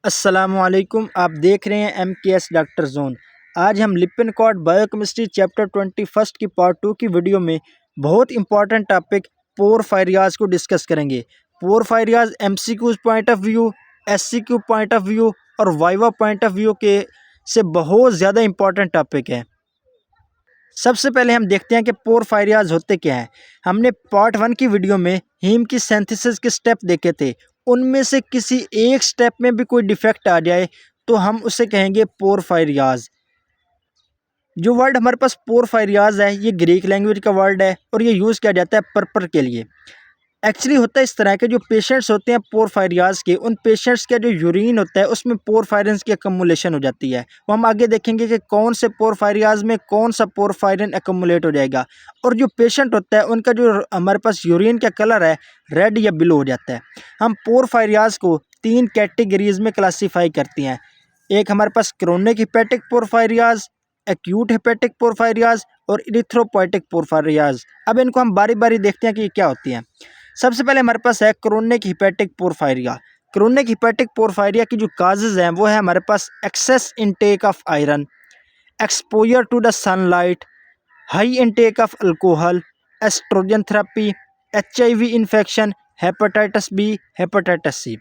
अस्सलामुअलैकुम। आप देख रहे हैं MKS डॉक्टर जोन। आज हम लिपिन-कॉर्ड बायोकेमिस्ट्री चैप्टर 21 की पार्ट 2 की वीडियो में बहुत इंपॉर्टेंट टॉपिक पोरफायरियाज को डिस्कस करेंगे। पोरफायरियाज MCQ point of view, SCQ point of view और वाइवा पॉइंट ऑफ व्यू के से बहुत ज़्यादा इंपॉर्टेंट टॉपिक है। सबसे पहले हम देखते हैं कि पोरफायरियाज होते क्या हैं। हमने पार्ट 1 की वीडियो में हीम की सिंथेसिस के स्टेप देखे थे। उनमें से किसी एक स्टेप में भी कोई डिफेक्ट आ जाए तो हम उसे कहेंगे पोरफायरियाज। जो वर्ड हमारे पास पोरफायरियाज है ये ग्रीक लैंग्वेज का वर्ड है और ये यूज़ किया जाता है पर्पर के लिए। एक्चुअली होता है इस तरह के जो पेशेंट्स होते हैं पोरफायरियाज के, उन पेशेंट्स का जो यूरिन होता है उसमें पोरफायरिन्स की अकमुलेशन हो जाती है। वो हम आगे देखेंगे कि कौन से पोरफायरियाज में कौन सा पोरफायरिन अकमुलेट हो जाएगा। और जो पेशेंट होता है उनका जो हमारे पास यूरिन का कलर है रेड या ब्लू हो जाता है। हम पोरफायरियाज को 3 कैटेगरीज में क्लासीफाई करते हैं। एक हमारे पास क्रोनिक हिपैटिक पोरफायरियाज, एक्यूट हिपैटिक पोरफायरियाज और इरिथ्रोपोइटिक पोरफायरियाज। अब इनको हम बारी बारी देखते हैं कि ये क्या होती हैं। सबसे पहले हमारे पास है chronic hepatic porphyria. Chronic hepatic porphyria की जो काजेज हैं वो है हमारे पास excess intake of iron, exposure to the sunlight, high intake of alcohol, estrogen therapy, HIV infection, hepatitis B, hepatitis C.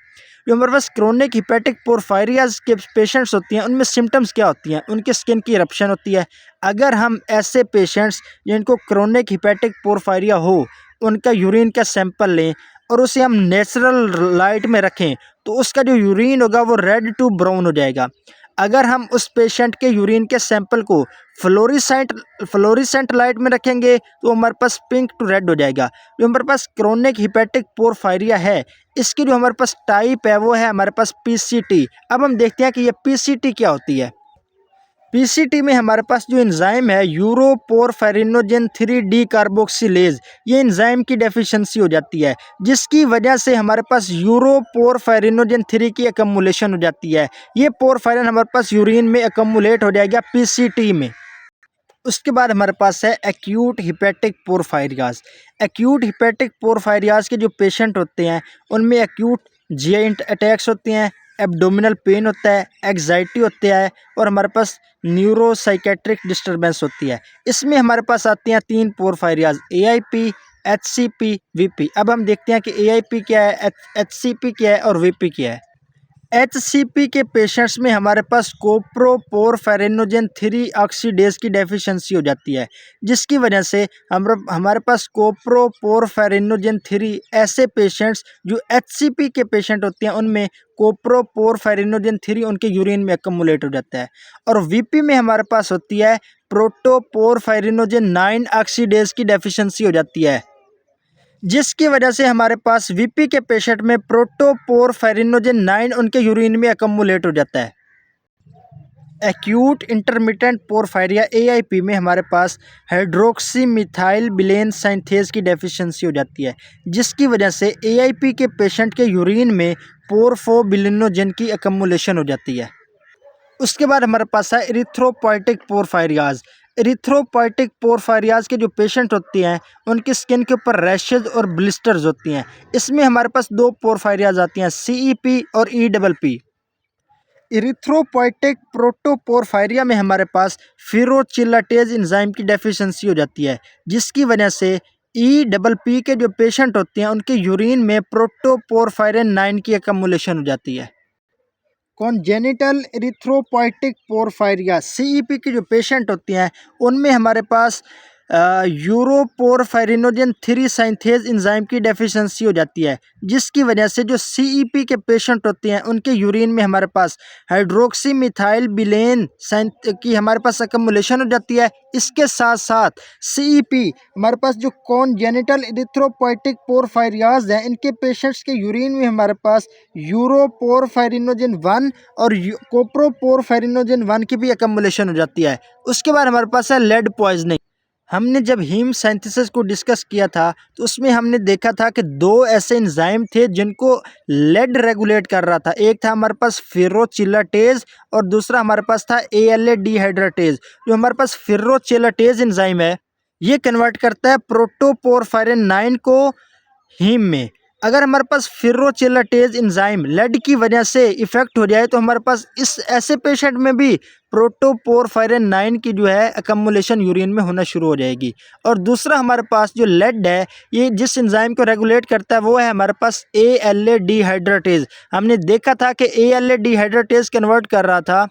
जो हमारे पास क्रोनिक हिपैटिक पोरफायरियाज के पेशेंट्स होती हैं उनमें सिम्टम्स क्या होती हैं? उनकी स्किन की इरप्शन होती है। अगर हम ऐसे पेशेंट्स जिनको क्रोनिक हिपैटिक पोरफायरिया हो उनका यूरिन का सैंपल लें और उसे हम नेचुरल लाइट में रखें तो उसका जो यूरिन होगा वो रेड टू ब्राउन हो जाएगा। अगर हम उस पेशेंट के यूरिन के सैंपल को फ्लोरिसेंट लाइट में रखेंगे तो हमारे पास पिंक टू रेड हो जाएगा। जो हमारे पास क्रोनिक हिपैटिक पोरफायरिया है इसकी जो हमारे पास टाइप है वो है हमारे पास PCT। अब हम देखते हैं कि ये PCT क्या होती है। PCT में हमारे पास जो एंजाइम है यूरोपोरफेरिनोजेन 3 डी कार्बोक्सिलेज, ये एंजाइम की डेफिशिएंसी हो जाती है जिसकी वजह से हमारे पास यूरोपोरफेरिनोजेन 3 की अकमुलेशन हो जाती है। ये पोरफायरिन हमारे पास यूरिन में अकमुलेट हो जाएगा PCT में। उसके बाद हमारे पास है एक्यूट हिपैटिक पोरफायरियाज। एक्यूट हिपैटिक पोरफायरियाज के जो पेशेंट होते हैं उनमें एक्यूट GI अटैक्स होते हैं, एब्डोमिनल पेन होता है, एग्जाइटी होता है और हमारे पाच न्यूरोसाइकेट्रिक डिस्टर्बेंस होती है। इसमें हमारे पास आते हैं 3 पोरफायरियाज AIP, HCP, VP। अब हम देखते हैं कि AIP क्या है, HCP क्या है और VP क्या है। HCP के पेशेंट्स में हमारे पास कोप्रोपोरफेरिनोजेन 3 ऑक्सीडेज की डेफिशिएंसी हो जाती है जिसकी वजह से हमारे पास कोप्रोपोरफेरिनोजेन 3 ऐसे पेशेंट्स जो HCP के पेशेंट होते हैं उनमें कोप्रोपोरफेरिनोजेन 3 उनके यूरिन में अकमुलेट हो जाता है। और VP में हमारे पास होती है प्रोटोपोरफेरिनोजेन 9 ऑक्सीडेज की डेफिशिएंसी हो जाती है जिसकी वजह से हमारे पास VP के पेशेंट में प्रोटोपोरफेरिनोजेन 9 उनके यूरिन में अकमुलेट हो जाता है। एक्यूट इंटरमिटेंट पोरफायरिया AIP में हमारे पास हाइड्रोक्सी मिथाइल बिलेन साइंथेज की डेफिशिएंसी हो जाती है जिसकी वजह से AIP के पेशेंट के यूरिन में पोरफोबिलिनोजेन की अकमुलेशन हो जाती है। उसके बाद हमारे पास है इरिथ्रोपोइटिक पोरफायरियाज। इरिथ्रोपोइटिक पोरफायरियाज के जो पेशेंट होते हैं उनकी स्किन के ऊपर रैशेज और ब्लिस्टर्स होती हैं। इसमें हमारे पास 2 पोरफायरियाज आती हैं CEP और EPP। इरिथ्रोपोइटिक प्रोटोपोरफायरिया में हमारे पास फिरोचिलाटेज एंजाइम की डेफिशिएंसी हो जाती है जिसकी वजह से EPP के जो पेशेंट होते हैं उनके यूरिन में प्रोटोपोरफायरिन 9 की अकमुलेशन हो जाती है। कॉन्जेनिटल इरिथ्रोपोइटिक पोरफायरिया CEP के जो पेशेंट होते हैं उनमें हमारे पास यूरोपोरफेरिनोजेन 3 साइंथेज एंजाइम की डेफिशिएंसी हो जाती है जिसकी वजह से जो CEP के पेशेंट होते हैं उनके यूरिन में हमारे पास हाइड्रोक्सी मिथाइल बिलेन की हमारे पास अकमुलेशन हो जाती है। इसके साथ साथ CEP हमारे पास जो कॉन्जेनिटल इरिथ्रोपोइटिक पोरफायरियाज हैं इनके पेशेंट्स के यूरिन में हमारे पास यूरोपोरफेरिनोजेन 1 और कोप्रोपोरफेरिनोजेन 1 की भी अकमुलेशन हो जाती है। उसके बाद हमारे पास है लेड पॉइजनिंग। हमने जब हीम सिंथेसिस को डिस्कस किया था तो उसमें हमने देखा था कि 2 ऐसे एंजाइम थे जिनको लेड रेगुलेट कर रहा था। एक था हमारे पास फिरोचिलाटेज और दूसरा हमारे पास था ALA डिहाइड्रेटेज। जो हमारे पास फिरोचिलाटेज एंजाइम है ये कन्वर्ट करता है प्रोटोपोरफायरिन 9 को हीम में, अगर हमारे पास फिर्रोचेलाटेज एंजाइम लेड की वजह से इफेक्ट हो जाए तो हमारे पास इस ऐसे पेशेंट में भी प्रोटोपोरफायरिन 9 की जो है अकम्युलेशन यूरिन में होना शुरू हो जाएगी। और दूसरा हमारे पास जो लेड है, ये जिस एंजाइम को रेगुलेट करता है वो है हमारे पास ALA डिहाइड्रेटेज। हमने देखा था कि ALA डिहाइड्रेटेज कन्वर्ट कर रहा था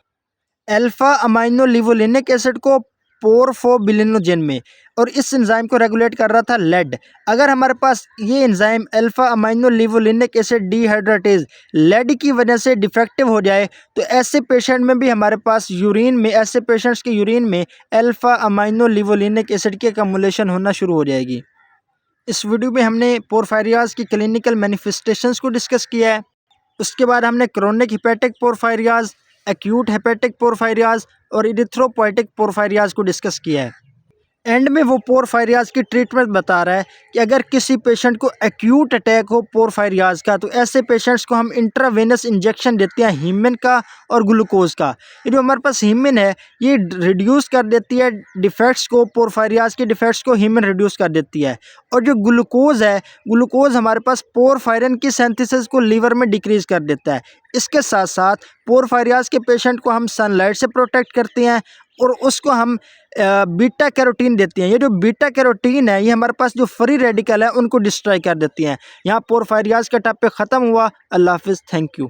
अल्फा अमाइनो लिवोलिनिक एसिड को पोरफोबिलिनोजेन में, और इस एंजाइम को रेगुलेट कर रहा था लेड। अगर हमारे पास ये enzyme alpha amino levulinic acid dehydratase lead की वजह से डिफेक्टिव हो जाए तो ऐसे पेशेंट में भी हमारे पास यूरिन में, ऐसे पेशेंट्स के यूरिन में अल्फा अमाइनो लिवोलिनिक एसिड की अकम्युलेशन होना शुरू हो जाएगी। इस वीडियो में हमने पोरफायरियाज की क्लिनिकल मैनिफेस्टेशंस को डिस्कस किया है। उसके बाद हमने क्रोनिक हिपैटिक पोरफायरियाज, एक्यूट हेपेटिक पोरफायरियाज और इरिथ्रोपोइटिक पोरफायरियाज को डिस्कस किया है। एंड में वो पोरफायरियाज की ट्रीटमेंट बता रहा है कि अगर किसी पेशेंट को एक्यूट अटैक हो पोरफायरियाज का तो ऐसे पेशेंट्स को हम इंट्रावेनस इंजेक्शन देते हैं हीमिन का और ग्लूकोज का। ये जो हमारे पास हीमिन है ये रिड्यूस कर देती है डिफेक्ट्स को, पोरफायरियाज के डिफेक्ट्स को हीमिन रिड्यूस कर देती है। और जो ग्लूकोज है, ग्लूकोज हमारे पास पोरफायरिन की सिंथेसिस को लीवर में डिक्रीज कर देता है। इसके साथ साथ पोरफायरियाज के पेशेंट को हम सनलाइट से प्रोटेक्ट करते हैं और उसको हम बीटा कैरोटीन देती हैं। ये जो बीटा कैरोटीन है ये हमारे पास जो फ्री रेडिकल है उनको डिस्ट्रॉय कर देती हैं। यहाँ पोरफायरियाज का टॉपिक ख़त्म हुआ। अल्लाह हाफिज़, थैंक यू।